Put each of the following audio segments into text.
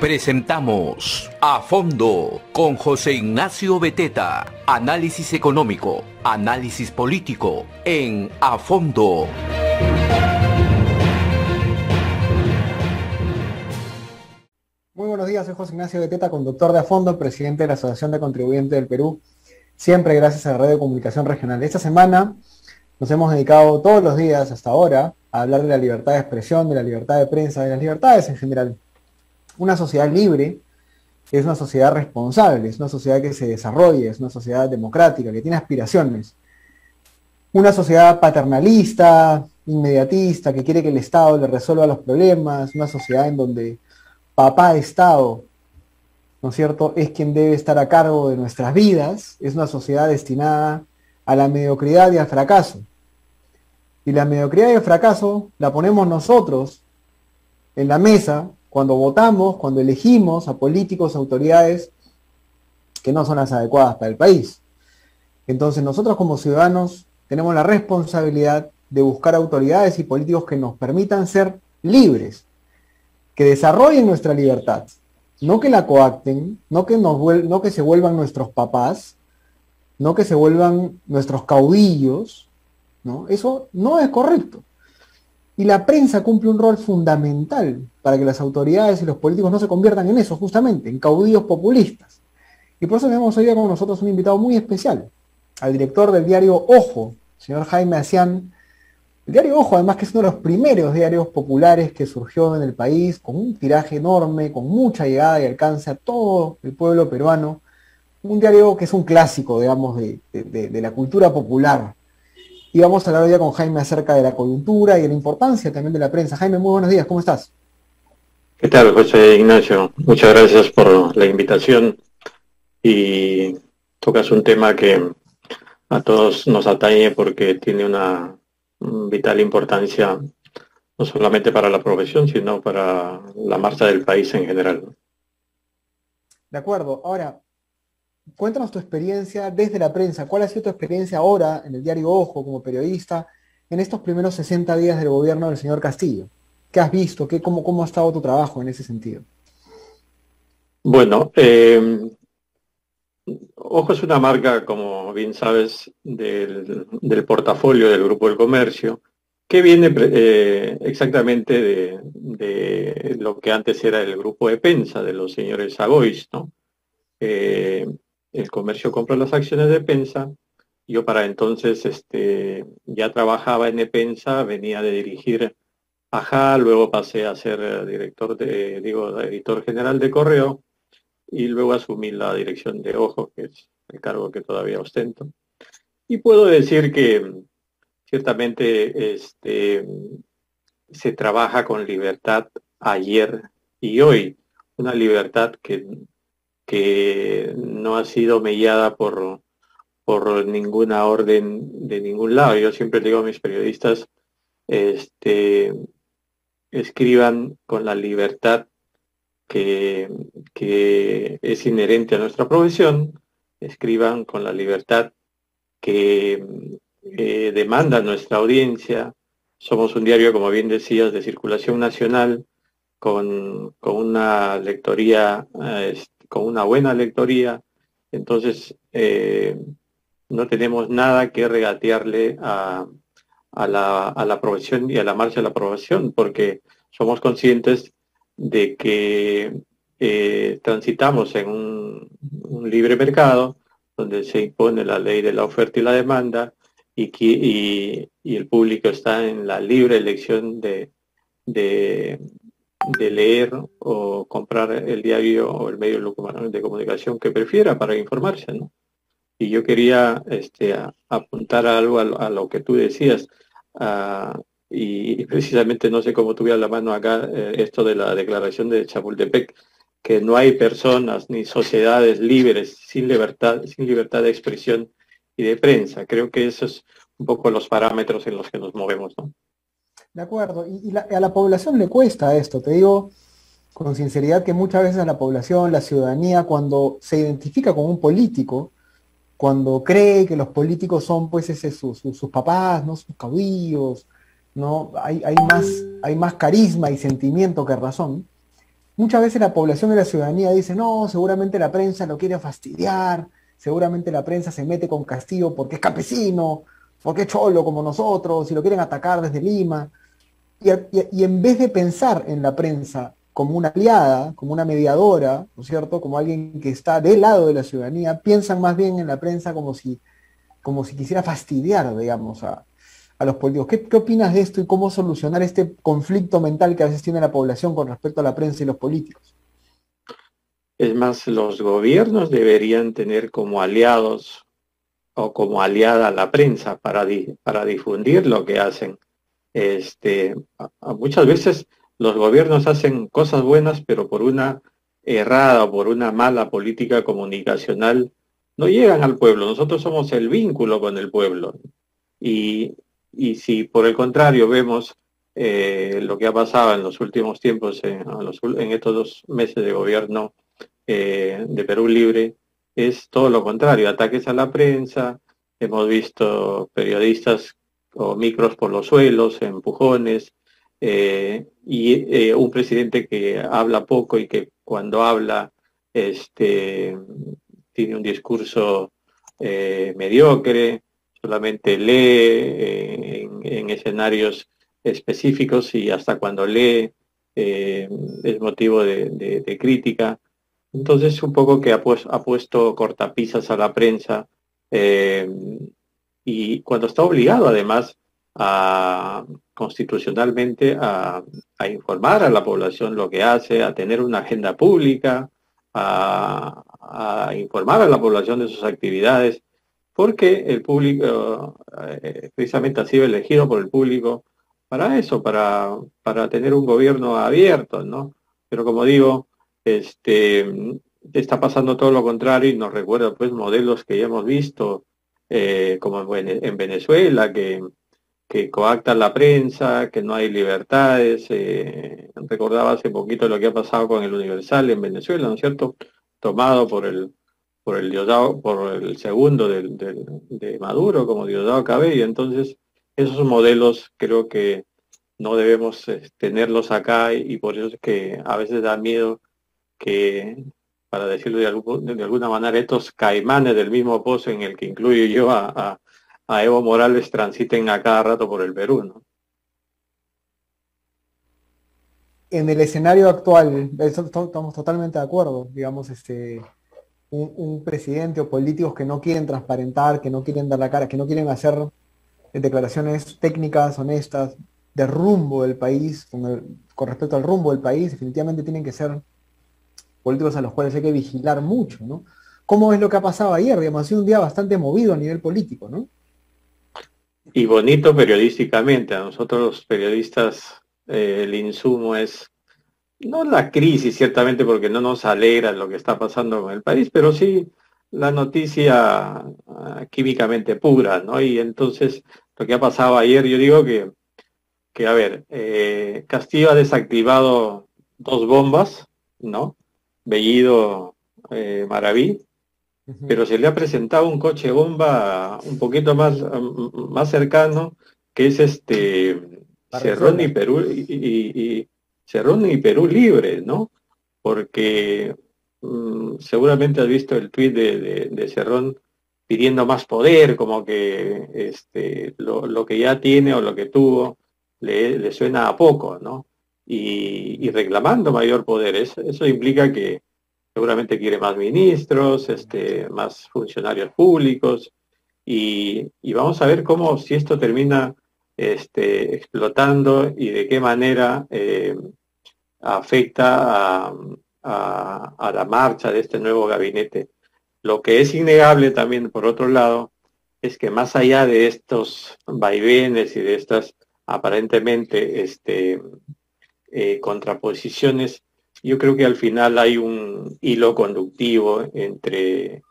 Presentamos A Fondo con José Ignacio Beteta. Análisis económico, análisis político en A Fondo. Muy buenos días, soy José Ignacio Beteta, conductor de A Fondo, presidente de la Asociación de Contribuyentes del Perú, siempre gracias a la Red de Comunicación Regional. Esta semana nos hemos dedicado todos los días hasta ahora a hablar de la libertad de expresión, de la libertad de prensa, de las libertades en general. Una sociedad libre es una sociedad responsable, es una sociedad que se desarrolla, es una sociedad democrática, que tiene aspiraciones. Una sociedad paternalista, inmediatista, que quiere que el Estado le resuelva los problemas, una sociedad en donde papá Estado, ¿no es cierto?, es quien debe estar a cargo de nuestras vidas, es una sociedad destinada a la mediocridad y al fracaso. Y la mediocridad y el fracaso la ponemos nosotros en la mesa cuando votamos, cuando elegimos a políticos, autoridades que no son las adecuadas para el país. Entonces nosotros como ciudadanos tenemos la responsabilidad de buscar autoridades y políticos que nos permitan ser libres, que desarrollen nuestra libertad, no que la coacten, no que se vuelvan nuestros papás, no que se vuelvan nuestros caudillos, ¿no? Eso no es correcto. Y la prensa cumple un rol fundamental para que las autoridades y los políticos no se conviertan en eso, justamente, en caudillos populistas. Y por eso tenemos hoy día con nosotros un invitado muy especial, al director del diario Ojo, señor Jaime Acián. El diario Ojo, además, que es uno de los primeros diarios populares que surgió en el país, con un tiraje enorme, con mucha llegada y alcance a todo el pueblo peruano. Un diario que es un clásico, digamos, de la cultura popular. Y vamos a hablar hoy día con Jaime acerca de la coyuntura y de la importancia también de la prensa. Jaime, muy buenos días, ¿cómo estás? ¿Qué tal, José Ignacio? Muchas gracias por la invitación y tocas un tema que a todos nos atañe porque tiene una vital importancia no solamente para la profesión, sino para la marcha del país en general. De acuerdo. Ahora, cuéntanos tu experiencia desde la prensa. ¿Cuál ha sido tu experiencia ahora en el diario Ojo como periodista en estos primeros 60 días del gobierno del señor Castillo? ¿Qué has visto? ¿Cómo ha estado tu trabajo en ese sentido? Bueno, Ojo es una marca, como bien sabes, del portafolio del Grupo del Comercio, que viene exactamente de lo que antes era el Grupo de Pensa, de los señores Sagois, ¿no? El Comercio compró las acciones de Pensa. Yo para entonces ya trabajaba en Epensa, venía de dirigir AJA, luego pasé a ser editor general de Correo, y luego asumí la dirección de Ojo, que es el cargo que todavía ostento. Y puedo decir que ciertamente se trabaja con libertad ayer y hoy, una libertad que no ha sido mellada por ninguna orden de ningún lado. Yo siempre digo a mis periodistas, escriban con la libertad que es inherente a nuestra profesión, escriban con la libertad que demanda nuestra audiencia. Somos un diario, como bien decías, de circulación nacional, con una lectoría, con una buena lectoría. Entonces, no tenemos nada que regatearle a la profesión y a la marcha de la profesión, porque somos conscientes de que transitamos en un libre mercado donde se impone la ley de la oferta y la demanda y el público está en la libre elección de leer o comprar el diario o el medio de comunicación que prefiera para informarse, ¿no? Y yo quería apuntar algo a lo que tú decías, y precisamente no sé cómo tuviera la mano acá esto de la declaración de Chapultepec, que no hay personas ni sociedades libres sin libertad de expresión y de prensa. Creo que esos es un poco los parámetros en los que nos movemos, ¿no? De acuerdo, a la población le cuesta esto, te digo con sinceridad que muchas veces a la población, la ciudadanía, cuando se identifica con un político, cuando cree que los políticos son pues sus papás, ¿no? Sus caudillos, ¿no? Hay más carisma y sentimiento que razón. muchas veces la población y la ciudadanía dice, no, seguramente la prensa lo quiere fastidiar, seguramente la prensa se mete con Castillo porque es campesino, porque es cholo como nosotros, y lo quieren atacar desde Lima. Y en vez de pensar en la prensa como una aliada, como una mediadora, ¿no es cierto? Como alguien que está del lado de la ciudadanía, piensan más bien en la prensa como si quisiera fastidiar, digamos, a los políticos. ¿Qué opinas de esto y cómo solucionar este conflicto mental que a veces tiene la población con respecto a la prensa y los políticos? Es más, los gobiernos deberían tener como aliados o como aliada a la prensa para difundir lo que hacen. Muchas veces los gobiernos hacen cosas buenas, pero por una errada o por una mala política comunicacional no llegan al pueblo. Nosotros somos el vínculo con el pueblo. Y, y si por el contrario vemos lo que ha pasado en los últimos tiempos, en estos 2 meses de gobierno de Perú Libre, es todo lo contrario, ataques a la prensa, hemos visto periodistas o micros por los suelos, empujones, y un presidente que habla poco y que cuando habla tiene un discurso mediocre, solamente lee en escenarios específicos y hasta cuando lee es motivo de crítica. Entonces, un poco que ha puesto cortapisas a la prensa eh, y cuando está obligado, además, constitucionalmente a informar a la población lo que hace, a tener una agenda pública, a informar a la población de sus actividades, porque el público precisamente ha sido elegido por el público para eso, para tener un gobierno abierto, ¿no? Pero como digo, está pasando todo lo contrario y nos recuerda pues modelos que ya hemos visto, como en Venezuela, que coactan la prensa, que no hay libertades. Recordaba hace poquito lo que ha pasado con el Universal en Venezuela, ¿no es cierto? Tomado por el segundo de Maduro, como Diosdado Cabello. Entonces, esos modelos creo que no debemos tenerlos acá y por eso es que a veces da miedo que, para decirlo de alguna manera, estos caimanes del mismo pozo en el que incluyo yo a Evo Morales transiten a cada rato por el Perú, ¿no? En el escenario actual, estamos totalmente de acuerdo, digamos, un presidente o políticos que no quieren transparentar, que no quieren dar la cara, que no quieren hacer declaraciones técnicas, honestas, de rumbo del país, con respecto al rumbo del país, definitivamente tienen que ser políticos a los cuales hay que vigilar mucho, ¿no? ¿Cómo es lo que ha pasado ayer? Digamos, ha sido un día bastante movido a nivel político, ¿no? Y bonito periodísticamente. A nosotros los periodistas el insumo es, no la crisis ciertamente porque no nos alegra lo que está pasando con el país, pero sí la noticia químicamente pura, ¿no? Y entonces lo que ha pasado ayer, yo digo que a ver, Castillo ha desactivado 2 bombas, ¿no? Bellido, Maraví, Ujú. pero se le ha presentado un coche bomba un poquito más cercano, que es Cerrón y Barrenzuela. Perú y Cerrón y Perú Libre, ¿no? Porque seguramente has visto el tuit de Cerrón pidiendo más poder, como que lo que ya tiene o lo que tuvo le suena a poco, ¿no? Y reclamando mayor poder. Eso implica que seguramente quiere más ministros, más funcionarios públicos, y vamos a ver cómo, si esto termina explotando y de qué manera afecta a la marcha de este nuevo gabinete. Lo que es innegable también, por otro lado, es que más allá de estos vaivenes y de estas aparentemente contraposiciones, yo creo que al final hay un hilo conductivo entre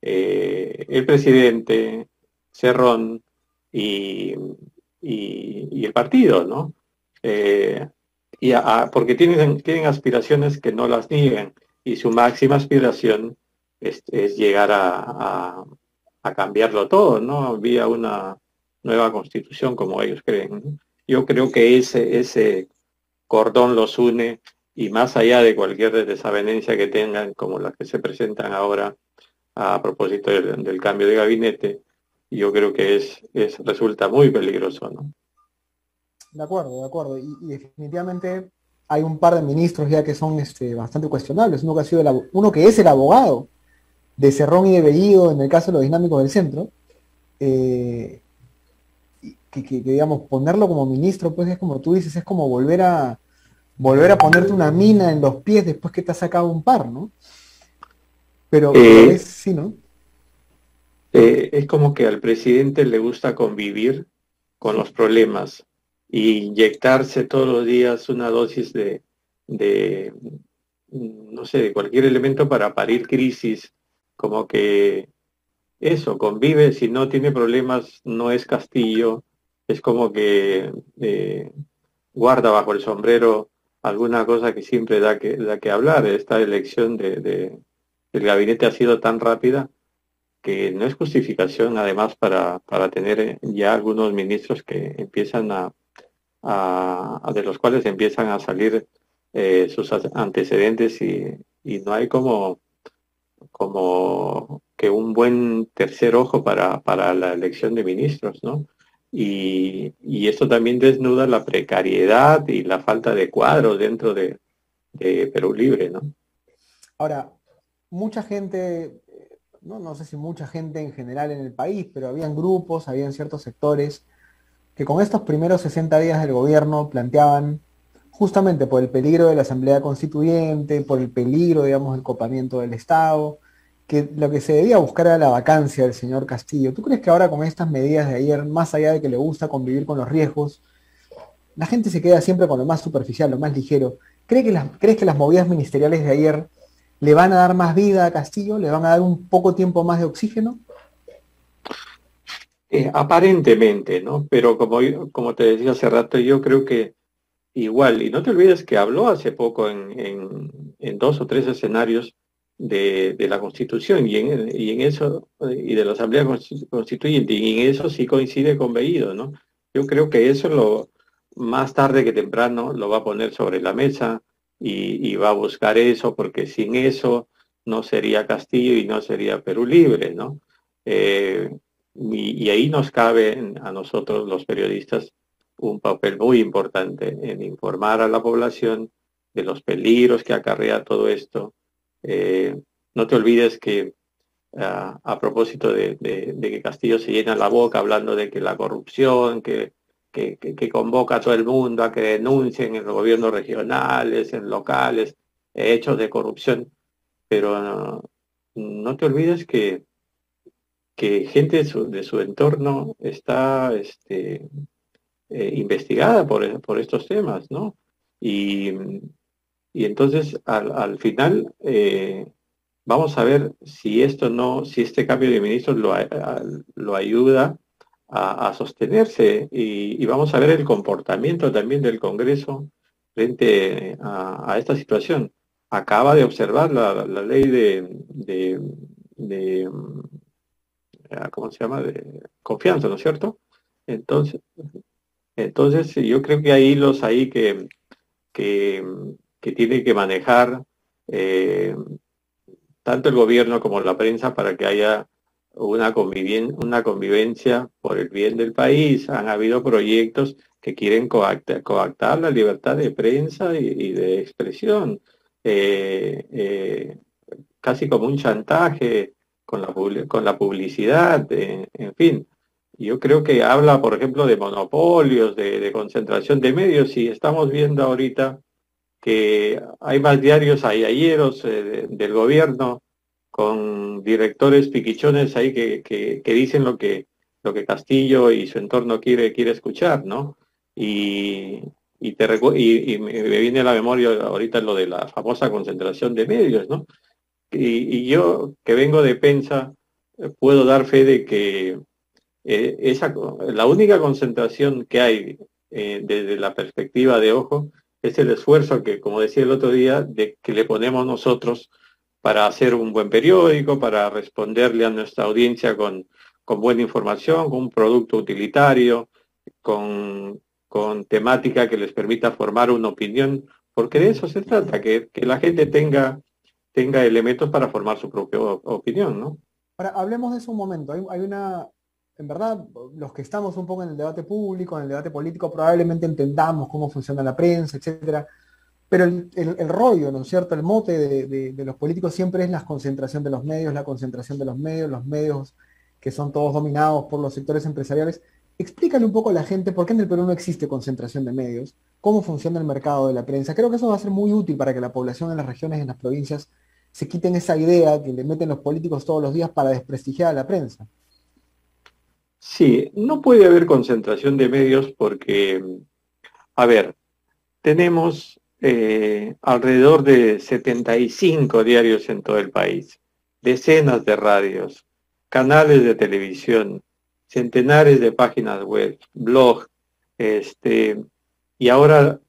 el presidente, Cerrón y, y el partido, ¿no? Eh, Porque tienen aspiraciones que no las niegan y su máxima aspiración es llegar a cambiarlo todo, ¿no? Vía una nueva constitución como ellos creen, ¿no? Yo creo que ese cordón los une y más allá de cualquier desavenencia que tengan, como las que se presentan ahora a propósito del cambio de gabinete, yo creo que resulta muy peligroso, ¿no? De acuerdo, de acuerdo. Y definitivamente hay un par de ministros ya que son bastante cuestionables. Uno que, ha sido uno que es el abogado de Cerrón y de Bellido en el caso de los dinámicos del centro. Digamos, ponerlo como ministro, pues es como tú dices, es como volver a ponerte una mina en los pies después que te has sacado un par, ¿no? Pero es, sí, ¿no? Es como que al presidente le gusta convivir con los problemas y inyectarse todos los días una dosis no sé, de cualquier elemento para parir crisis, como que eso, convive, si no tiene problemas, no es Castillo, es como que guarda bajo el sombrero alguna cosa que siempre da que hablar. Esta elección del gabinete ha sido tan rápida que no es justificación, además, para tener ya algunos ministros que empiezan de los cuales empiezan a salir sus antecedentes y no hay como que un buen tercer ojo para la elección de ministros, ¿no? Y esto también desnuda la precariedad y la falta de cuadros dentro de Perú Libre, ¿no? Ahora, mucha gente, no sé si mucha gente en general en el país, pero habían grupos, habían ciertos sectores que con estos primeros 60 días del gobierno planteaban justamente por el peligro de la Asamblea Constituyente, por el peligro, digamos, del copamiento del Estado, que lo que se debía buscar era la vacancia del señor Castillo. ¿Tú crees que ahora con estas medidas de ayer, más allá de que le gusta convivir con los riesgos, la gente se queda siempre con lo más superficial, lo más ligero? ¿Crees que las movidas ministeriales de ayer le van a dar más vida a Castillo? ¿Le van a dar un poco tiempo más de oxígeno? Aparentemente, ¿no? Pero como te decía hace rato, yo creo que igual, y no te olvides que habló hace poco en dos o tres escenarios de la Constitución y en eso, y de la Asamblea Constituyente, y en eso sí coincide con Bellido, ¿no? Yo creo que eso más tarde que temprano lo va a poner sobre la mesa y va a buscar eso, porque sin eso no sería Castillo y no sería Perú Libre, ¿no? Eh, y ahí nos cabe a nosotros los periodistas un papel muy importante en informar a la población de los peligros que acarrea todo esto. No te olvides que a propósito de que Castillo se llena la boca hablando de que la corrupción, que convoca a todo el mundo a que denuncien en los gobiernos regionales, en locales, hechos de corrupción, pero no te olvides que gente de su entorno está investigada por estos temas, ¿no? Y, y entonces al final vamos a ver si si este cambio de ministros lo ayuda a sostenerse y vamos a ver el comportamiento también del Congreso frente a esta situación. Acaba de observar la ley de, ¿cómo se llama? De confianza, ¿no es cierto? Entonces, yo creo que hay hilos ahí que, que tiene que manejar tanto el gobierno como la prensa para que haya una convivencia por el bien del país. Han habido proyectos que quieren coactar la libertad de prensa y de expresión, casi como un chantaje con la publicidad, en fin. Yo creo que habla, por ejemplo, de monopolios, de concentración de medios, y estamos viendo ahorita que hay más diarios ayeros del gobierno con directores piquichones ahí que dicen lo que Castillo y su entorno quiere escuchar, ¿no? Y, y me viene a la memoria ahorita lo de la famosa concentración de medios, ¿no? Y yo, que vengo de Pensa, puedo dar fe de que la única concentración que hay desde la perspectiva de ojo es el esfuerzo que, como decía el otro día, de que le ponemos nosotros para hacer un buen periódico, para responderle a nuestra audiencia con buena información, con un producto utilitario, con temática que les permita formar una opinión, porque de eso se trata, que la gente tenga elementos para formar su propia opinión, ¿no? Ahora, hablemos de eso un momento. Hay una, en verdad, los que estamos un poco en el debate público, en el debate político, probablemente entendamos cómo funciona la prensa, etcétera. Pero el rollo, ¿no es cierto? El mote de los políticos siempre es la concentración de los medios, la concentración de los medios que son todos dominados por los sectores empresariales. Explícale un poco a la gente por qué en el Perú no existe concentración de medios, cómo funciona el mercado de la prensa. Creo que eso va a ser muy útil para que la población en las regiones, en las provincias, se quiten esa idea que le meten los políticos todos los días para desprestigiar a la prensa. Sí, no puede haber concentración de medios porque, a ver, tenemos alrededor de 75 diarios en todo el país, decenas de radios, canales de televisión, centenares de páginas web, blogs, y ahora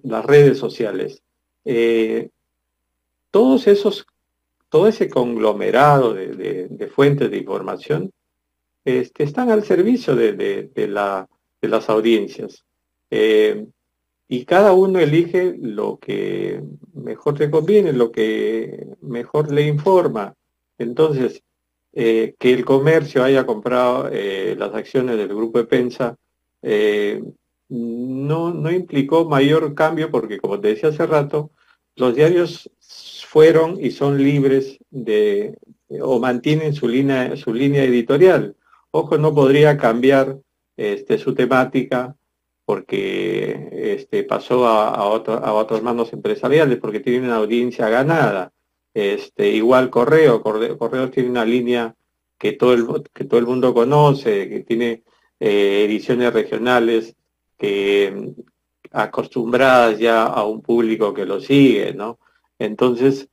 las redes sociales. Eh, todos esos, todo ese conglomerado de fuentes de información están al servicio de las audiencias. Eh, y cada uno elige lo que mejor le conviene, lo que mejor le informa. Entonces, que el comercio haya comprado las acciones del grupo de Pensa no implicó mayor cambio porque, como te decía hace rato, los diarios fueron y son libres o mantienen su línea editorial. Ojo, no podría cambiar su temática porque pasó a otras manos empresariales, porque tiene una audiencia ganada. Igual Correo tiene una línea que todo el mundo conoce, que tiene ediciones regionales que acostumbradas ya a un público que lo sigue, ¿no? Entonces,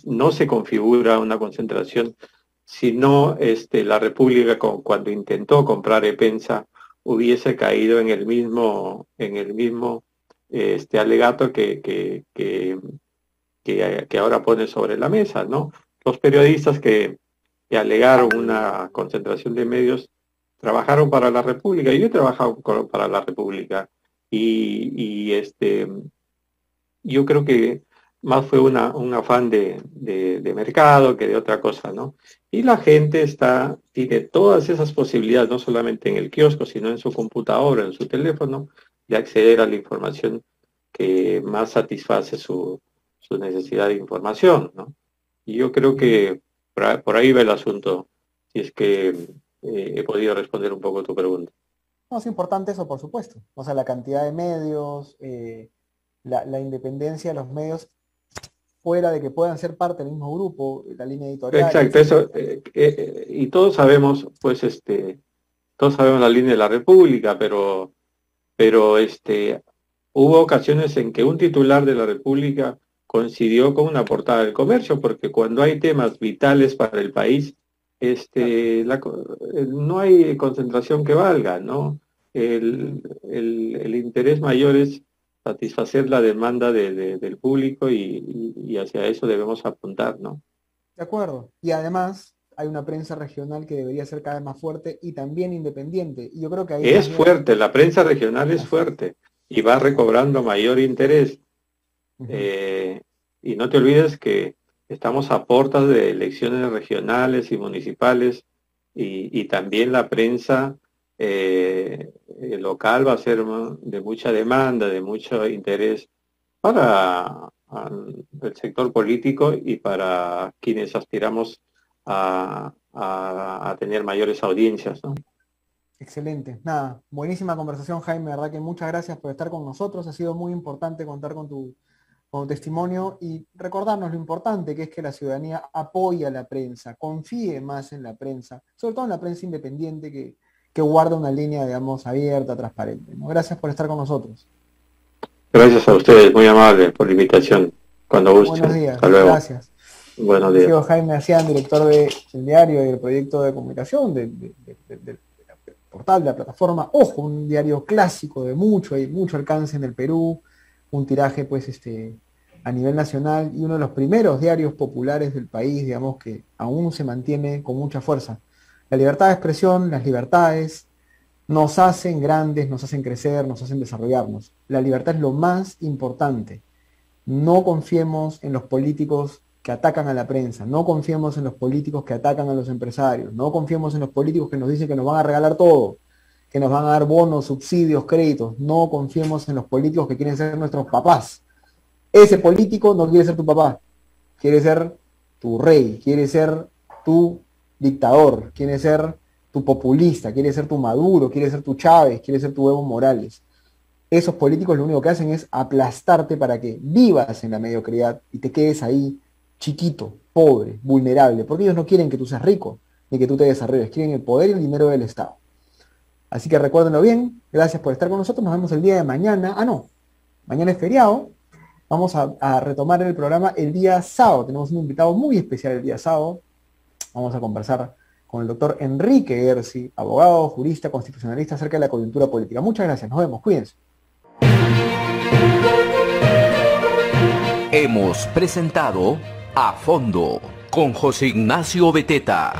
no se configura una concentración, sino la República cuando intentó comprar Epensa hubiese caído en el mismo alegato que ahora pone sobre la mesa, ¿no? Los periodistas que alegaron una concentración de medios trabajaron para la República. Yo he trabajado para la República y yo creo que más fue un afán de mercado que de otra cosa, ¿no? Y la gente tiene todas esas posibilidades, no solamente en el kiosco, sino en su computadora, en su teléfono, de acceder a la información que más satisface su necesidad de información, ¿no? Y yo creo que por ahí va el asunto, si es que he podido responder un poco tu pregunta. No, es importante eso, por supuesto. O sea, la cantidad de medios, la independencia de los medios, fuera de que puedan ser parte del mismo grupo, la línea editorial, Exacto, etc. eso, y todos sabemos, pues, todos sabemos la línea de la República, pero hubo ocasiones en que un titular de la República coincidió con una portada del Comercio, porque cuando hay temas vitales para el país, no hay concentración que valga, ¿no? El interés mayor es satisfacer la demanda del público y hacia eso debemos apuntar, ¿no? De acuerdo. Y además hay una prensa regional que debería ser cada vez más fuerte y también independiente. Y yo creo que ahí más Es bien... fuerte, la prensa regional es Así es. fuerte y va recobrando mayor interés. Ujú. Eh, y no te olvides que estamos a puertas de elecciones regionales y municipales y también la prensa local va a ser de mucha demanda, de mucho interés para el sector político y para quienes aspiramos a tener mayores audiencias, ¿no? Excelente. Nada, buenísima conversación, Jaime. ¿Verdad que muchas gracias por estar con nosotros? Ha sido muy importante contar con tu testimonio y recordarnos lo importante que es que la ciudadanía apoye a la prensa, confíe más en la prensa, sobre todo en la prensa independiente que guarda una línea, digamos, abierta, transparente, ¿no? Gracias por estar con nosotros. Gracias a ustedes, muy amables por la invitación. Cuando Buenos gusten. días, Hasta luego. gracias. Buenos Ha días. sido Jaime Acián, director del diario y del proyecto de comunicación del portal, de la plataforma. Ojo, un diario clásico de mucho alcance en el Perú, un tiraje pues a nivel nacional y uno de los primeros diarios populares del país, digamos, que aún se mantiene con mucha fuerza. La libertad de expresión, las libertades, nos hacen grandes, nos hacen crecer, nos hacen desarrollarnos. La libertad es lo más importante. No confiemos en los políticos que atacan a la prensa, no confiemos en los políticos que atacan a los empresarios, no confiemos en los políticos que nos dicen que nos van a regalar todo, que nos van a dar bonos, subsidios, créditos. No confiemos en los políticos que quieren ser nuestros papás. Ese político no quiere ser tu papá, quiere ser tu rey, quiere ser tu dictador, quiere ser tu populista, quiere ser tu Maduro, quiere ser tu Chávez, quiere ser tu Evo Morales. Esos políticos lo único que hacen es aplastarte para que vivas en la mediocridad y te quedes ahí chiquito, pobre, vulnerable, porque ellos no quieren que tú seas rico, ni que tú te desarrolles, quieren el poder y el dinero del Estado. Así que recuérdenlo bien, gracias por estar con nosotros, nos vemos el día de mañana. Mañana es feriado, vamos a retomar el programa el día sábado, tenemos un invitado muy especial el día sábado, vamos a conversar con el doctor Enrique Erci, abogado, jurista, constitucionalista acerca de la coyuntura política. Muchas gracias, nos vemos, cuídense. Hemos presentado A Fondo con José Ignacio Beteta.